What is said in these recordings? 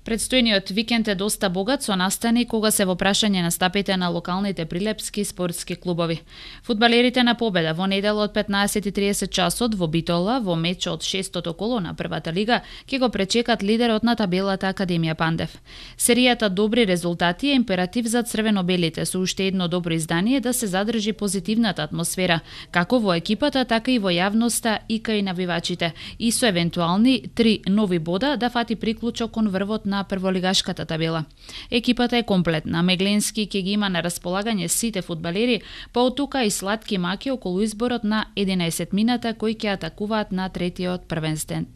Предстојниот викенд е доста богат со настани кога се во прашање настапите на локалните прилепски спортски клубови. Фудбалерите на Победа во недела од 15:30 часот во Битола во меч од 6-тото коло на првата лига ќе го пречекат лидерот на табелата Академија Пандев. Серијата добри резултати е императив за црвено-белите со уште едно добро издание да се задржи позитивната атмосфера како во екипата, така и во јавноста и кај навивачите и со евентуални 3 нови бода да фати приклучок кон врвот на прволигашката табела. Екипата е комплетна. Мегленски ќе ги има на располагање сите фудбалери, па од тука и сладки маки околу изборот на 11 мината кои ќе атакуваат на третиот првенствен.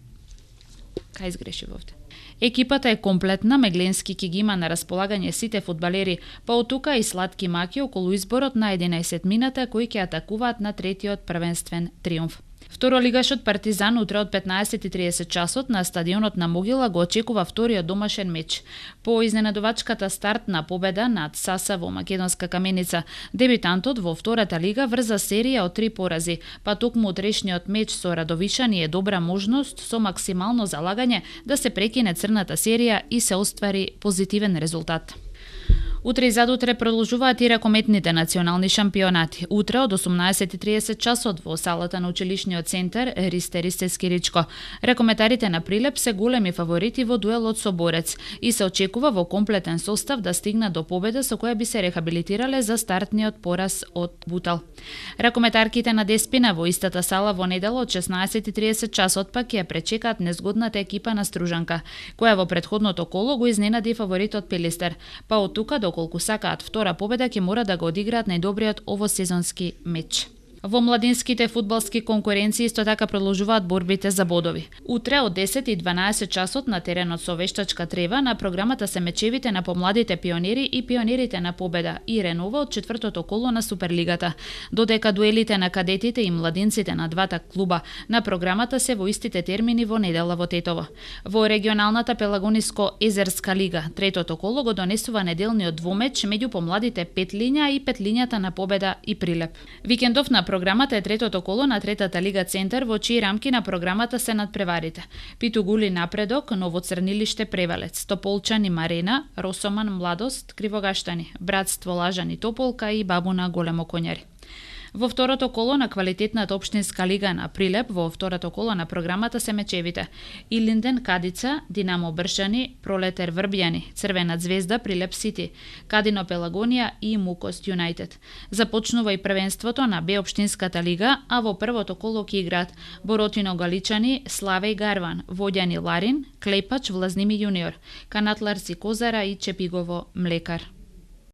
Кај изгрешив овде? Екипата е комплетна, Мегленски ќе ги има на располагање сите фудбалери, па од тука и сладки маки околу изборот на 11 мината кои ќе атакуваат на третиот првенствен триумф. Второлигашот Партизан утре од 15:30 часот на стадионот на Могила го очекува вториот домашен меч. По изненадувачката стартна победа над САСА во Македонска Каменица, дебитантот во втората лига врза серија од 3 порази, па токму утрешниот меч со Радовишани е добра можност со максимално залагање да се прекине црната серија и се оствари позитивен резултат. Утре и задутре продолжуваат и ракометните национални шампионати. Утре од 18:30 часот во салата на училишниот центар Ристе Ристевски Ричко. Ракометарите на Прилеп се големи фаворити во дуелот со Борец и се очекува во комплетен состав да стигнат до победа со која би се рехабилитирале за стартниот пораз од Бутал. Ракометарките на Деспина во истата сала во недела од 16:30 часот пак ќе пречекаат незгодната екипа на Стружанка, која во претходното коло го изненади фаворитот Пелистер, па од тука доколку сакаат втора победа ќе мора да го одиграат најдобриот овосезонски меч. Во младинските фудбалски конкуренции исто така продолжуваат борбите за бодови. Утре од 10:12 часот на теренот со Вештачка трева на програмата се мечевите на помладите пионери и пионерите на Победа и Ренова од четвртото коло на Суперлигата, додека дуелите на кадетите и младинците на двата клуба на програмата се во истите термини во недела во Тетово. Во регионалната Пелагониско-езерска лига третото коло го донесува неделниот двумеч меѓу помладите Петлиња и Петлињата на Победа и Прилеп. Викендов на програмата е третото коло на третата лига Центар, во чии рамки на програмата се надпреварите: Питугули Напредок, Ново Црнилиште Превалец, Тополчани Марена, Росоман Младост, Кривогаштани, Братство Лажани Тополка и Бабуна Големо Конјари. Во второто коло на квалитетната општинска лига на Прилеп, во второто коло на програмата се мечевите: Илинден Кадица, Динамо Бршани, Пролетер Врбјани, Црвена Звезда Прилеп Сити, Кадино Пелагонија и Мукост Юнајтед. Започнува и првенството на Б општинската лига, а во првото коло ќе играат Боротино Галичани, Славеј Гарван, Водјани Ларин, Клепач Влазними Јуниор, Канатларци Козара и Чепигово Млекар.